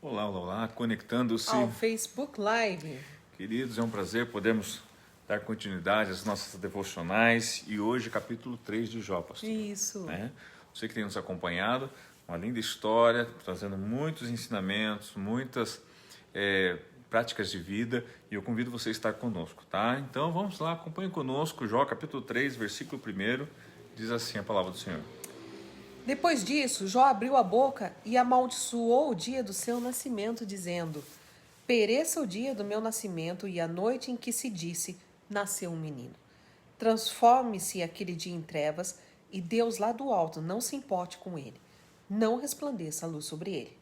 Olá, olá, olá, conectando-se. Ao Facebook Live. Queridos, é um prazer podermos dar continuidade às nossas devocionais e hoje capítulo 3 de Jó, pastor. Isso. Né? Você que tem nos acompanhado, uma linda história, trazendo muitos ensinamentos, muitas práticas de vida, e eu convido você a estar conosco, tá? Então vamos lá, acompanhe conosco, Jó capítulo 3, versículo 1, diz assim a palavra do Senhor. Depois disso, Jó abriu a boca e amaldiçoou o dia do seu nascimento, dizendo: Pereça o dia do meu nascimento e a noite em que se disse, nasceu um menino. Transforme-se aquele dia em trevas e Deus lá do alto não se importe com ele. Não resplandeça a luz sobre ele.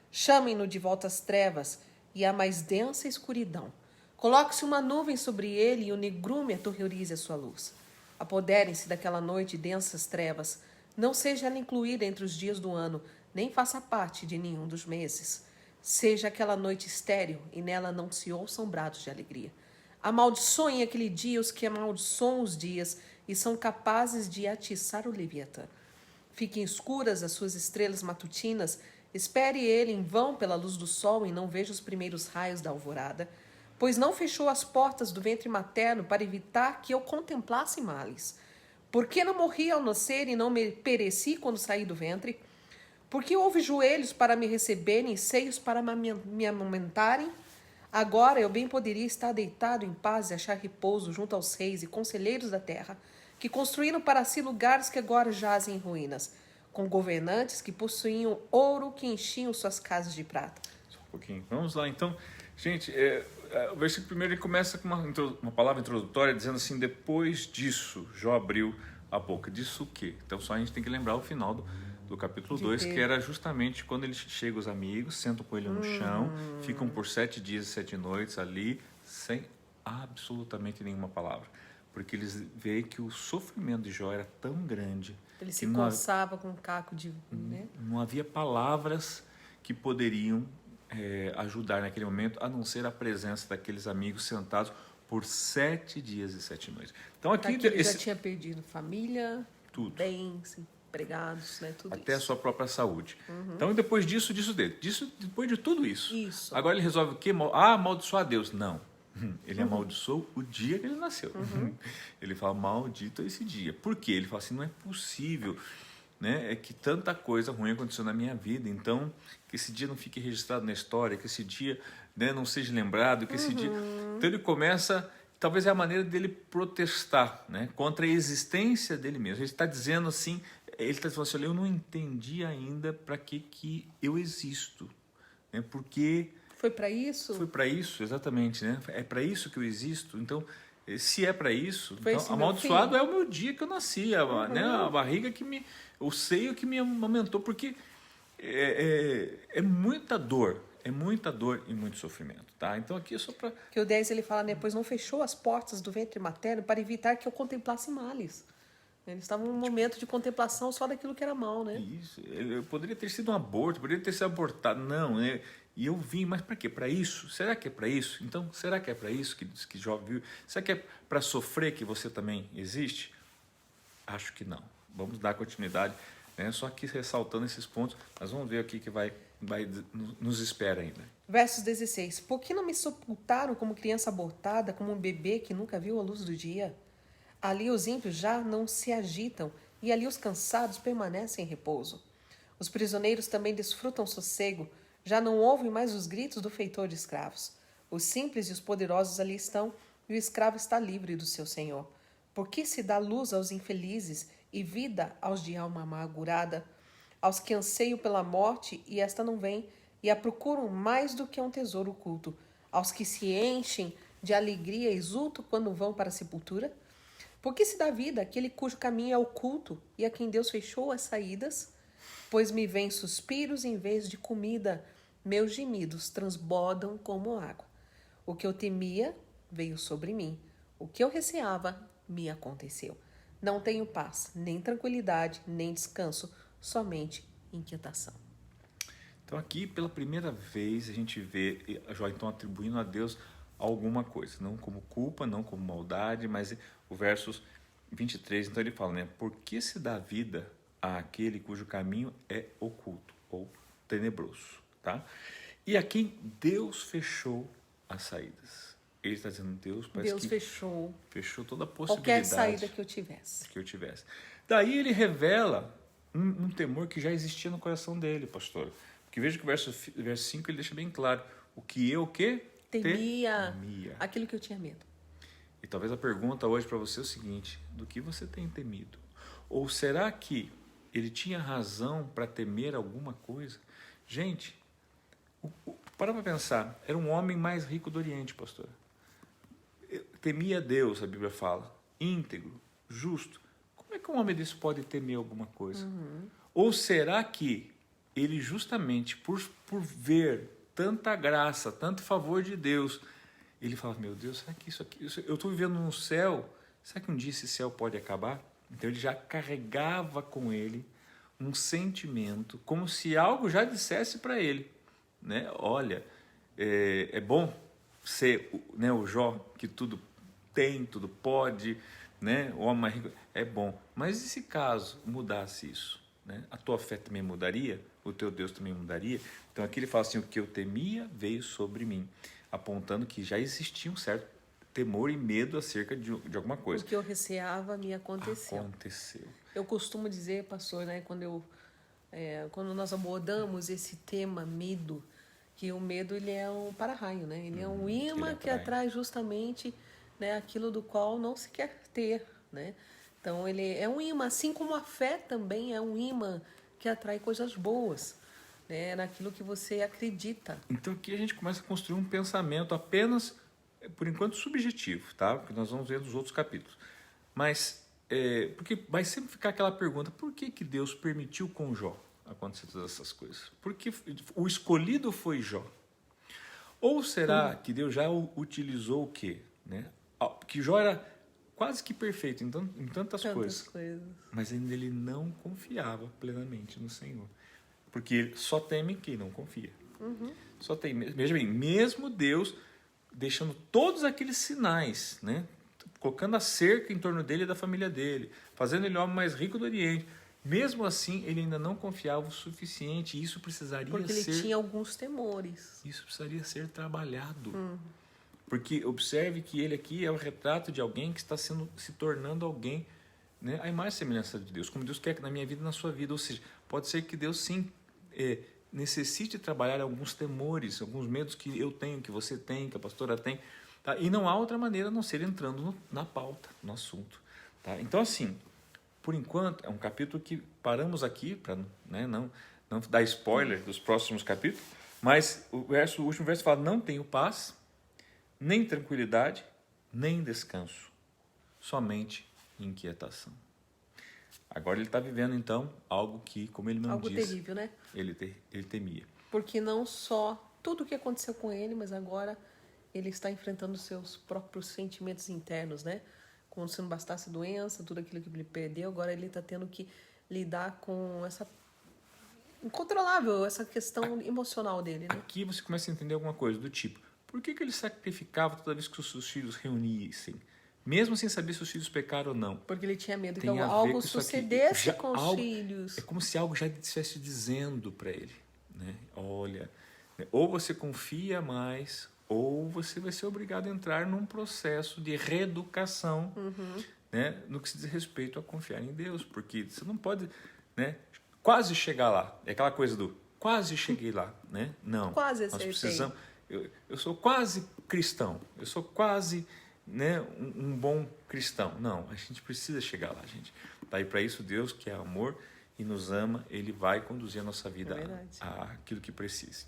Chamem-no de volta às trevas e à mais densa escuridão. Coloque-se uma nuvem sobre ele e o negrume aterrorize a sua luz. Apoderem-se daquela noite densas trevas. Não seja ela incluída entre os dias do ano, nem faça parte de nenhum dos meses. Seja aquela noite estéril e nela não se ouçam brados de alegria. Amaldiçoem aquele dia os que amaldiçoam os dias e são capazes de atiçar o Leviatã. Fiquem escuras as suas estrelas matutinas, espere ele em vão pela luz do sol e não veja os primeiros raios da alvorada, pois não fechou as portas do ventre materno para evitar que eu contemplasse males. Por que não morri ao nascer e não me pereci quando saí do ventre? Por que houve joelhos para me receberem e seios para me amamentarem? Agora eu bem poderia estar deitado em paz e achar repouso junto aos reis e conselheiros da terra, que construíram para si lugares que agora jazem em ruínas, com governantes que possuíam ouro que enchiam suas casas de prata. Só um pouquinho. Vamos lá, então. Gente, o versículo primeiro ele começa com uma palavra introdutória dizendo assim: depois disso, Jó abriu a boca. Disso o quê? Então só a gente tem que lembrar o final do capítulo 2, que era justamente quando ele chega os amigos, sentam com ele no chão, ficam por 7 dias e 7 noites ali, sem absolutamente nenhuma palavra. Porque eles veem que o sofrimento de Jó era tão grande. Ele se coçava com um caco de... né? Não havia palavras que poderiam ajudar naquele momento, a não ser a presença daqueles amigos sentados por 7 dias e 7 noites. Então aqui ele já tinha perdido família, tudo, bens, empregados, né? Tudo até isso. a sua própria saúde. Então depois depois de tudo isso, agora ele resolve o quê? Amaldiçoar a Deus. Não. Ele amaldiçoou o dia que ele nasceu. Ele fala, maldito esse dia. Por quê? Ele fala assim, não é possível, né? É que tanta coisa ruim aconteceu na minha vida, então que esse dia não fique registrado na história, que esse dia, né, não seja lembrado, que esse dia... Então ele começa, talvez é a maneira dele protestar, né, contra a existência dele mesmo. Ele está dizendo assim, ele está falando assim, olha, eu não entendi ainda para que eu existo, né? Porque... Foi para isso? Foi para isso, exatamente, né? É para isso que eu existo. Então, se é para isso, então, amaldiçoado é o meu dia que eu nasci, né? A barriga o seio que me amamentou, porque é muita dor e muito sofrimento, tá? Então aqui é só para... Que o 10 ele fala, né? Pois não fechou as portas do ventre materno para evitar que eu contemplasse males. Eles estavam num momento de contemplação só daquilo que era mal, né? Isso, poderia ter sido um aborto, poderia ter sido abortado, não, né? E eu vim, mas para quê? Para isso? Será que é para isso? Então, será que é para isso que Jó viu? Será que é para sofrer que você também existe? Acho que não. Vamos dar continuidade, né? Só que ressaltando esses pontos, nós vamos ver o que vai nos espera ainda. Versos 16. Por que não me sepultaram como criança abortada, como um bebê que nunca viu a luz do dia? Ali os ímpios já não se agitam, e ali os cansados permanecem em repouso. Os prisioneiros também desfrutam sossego, já não ouvem mais os gritos do feitor de escravos. Os simples e os poderosos ali estão, e o escravo está livre do seu senhor. Por que se dá luz aos infelizes e vida aos de alma amargurada, aos que anseiam pela morte e esta não vem, e a procuram mais do que um tesouro oculto, aos que se enchem de alegria e exultam quando vão para a sepultura? Por que se dá vida àquele cujo caminho é oculto e a quem Deus fechou as saídas? Pois me vêm suspiros em vez de comida, meus gemidos transbordam como água. O que eu temia veio sobre mim, o que eu receava me aconteceu. Não tenho paz, nem tranquilidade, nem descanso, somente inquietação. Então aqui, pela primeira vez, a gente vê Jó então atribuindo a Deus alguma coisa, não como culpa, não como maldade, mas o versos 23, então ele fala, né? Por que se dá vida àquele cujo caminho é oculto ou tenebroso, tá? e a quem Deus fechou as saídas. Ele está dizendo, Deus fechou toda a possibilidade. Qualquer saída que eu tivesse. Daí ele revela um temor que já existia no coração dele, pastor. Porque veja que o verso 5 ele deixa bem claro. O que eu temia. Aquilo que eu tinha medo. E talvez a pergunta hoje para você é o seguinte, do que você tem temido? Ou será que ele tinha razão para temer alguma coisa? Gente, para pensar, era um homem mais rico do Oriente, pastor. Temia Deus, a Bíblia fala, íntegro, justo. Como é que um homem desse pode temer alguma coisa? Ou será que ele justamente por ver tanta graça, tanto favor de Deus, ele fala, meu Deus, será que eu estou vivendo no céu, será que um dia esse céu pode acabar? Então ele já carregava com ele um sentimento, como se algo já dissesse para ele, né? Olha, é bom ser, né, o Jó, que tudo tem, tudo pode, né? O homem mais rico, é bom. Mas e se caso mudasse isso? Né? A tua fé também mudaria? O teu Deus também mudaria? Então aqui ele fala assim, o que eu temia veio sobre mim, apontando que já existia um certo temor e medo acerca de alguma coisa. O que eu receava me aconteceu. Eu costumo dizer, pastor, né, quando nós abordamos esse tema medo, que o medo ele é um para-raio, né? Ele é um imã que atrai justamente, né, aquilo do qual não se quer ter, né? Então ele é um imã, assim como a fé também é um imã que atrai coisas boas, né, naquilo que você acredita. Então aqui a gente começa a construir um pensamento apenas, por enquanto, subjetivo, tá? Porque nós vamos ver nos outros capítulos. Mas, porque vai sempre ficar aquela pergunta, por que Deus permitiu com Jó acontecer todas essas coisas? Porque o escolhido foi Jó. Ou será que Deus já utilizou o quê? Né? Porque Jó era quase que perfeito em tantas coisas. Mas ainda ele não confiava plenamente no Senhor. Porque só teme quem não confia. Só tem, veja bem, mesmo Deus deixando todos aqueles sinais, né? Colocando a cerca em torno dele e da família dele, fazendo ele o homem mais rico do Oriente, mesmo assim ele ainda não confiava o suficiente, e isso precisaria porque ele tinha alguns temores. Isso precisaria ser trabalhado. Porque observe que ele aqui é o retrato de alguém que está se tornando alguém, né, a imagem e semelhança de Deus, como Deus quer que na minha vida e na sua vida. Ou seja, pode ser que Deus sim necessite trabalhar alguns temores, alguns medos que eu tenho, que você tem, que a pastora tem, tá? E não há outra maneira a não ser entrando na pauta, no assunto. Tá? Então, assim, por enquanto, é um capítulo que paramos aqui, para, né, não dar spoiler dos próximos capítulos, mas o último verso fala, não tenho paz, nem tranquilidade, nem descanso, somente inquietação. Agora ele está vivendo, então, algo que, como ele não disse... Algo terrível, né? Ele temia. Porque não só tudo o que aconteceu com ele, mas agora ele está enfrentando seus próprios sentimentos internos, né? Como se não bastasse doença, tudo aquilo que ele perdeu, agora ele está tendo que lidar com essa... incontrolável, essa questão emocional dele, né? Aqui você começa a entender alguma coisa do tipo, por que ele sacrificava toda vez que os seus filhos reunissem? Mesmo sem saber se os filhos pecaram ou não. Porque ele tinha medo que algo sucedesse com os filhos. É como se algo já estivesse dizendo para ele, né? Olha, ou você confia mais, ou você vai ser obrigado a entrar num processo de reeducação, né? No que se diz respeito a confiar em Deus. Porque você não pode, né, quase chegar lá. É aquela coisa do quase cheguei lá, né? Não. Quase nós acertei. Precisamos... Eu sou quase cristão. Eu sou quase... né, um bom cristão. Não, a gente precisa chegar lá, gente. Daí para isso Deus, que é amor e nos ama, Ele vai conduzir a nossa vida a aquilo que precise.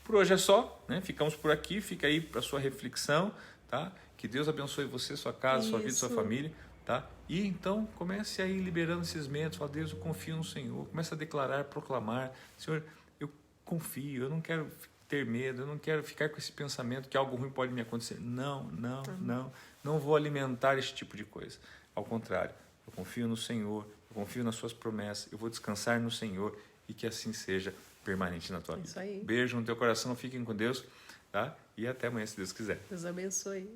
Por hoje é só, né? Ficamos por aqui, fica aí para sua reflexão, tá? Que Deus abençoe você, sua casa, sua vida, sua família, tá? E então comece aí liberando esses medos, fala, Deus, eu confio no Senhor, comece a declarar, proclamar, Senhor, eu confio, eu não quero ter medo, eu não quero ficar com esse pensamento que algo ruim pode me acontecer. Não vou alimentar esse tipo de coisa. Ao contrário, eu confio no Senhor, eu confio nas suas promessas, eu vou descansar no Senhor e que assim seja permanente na tua vida. Isso aí. Beijo no teu coração, fiquem com Deus, tá? E até amanhã, se Deus quiser. Deus abençoe.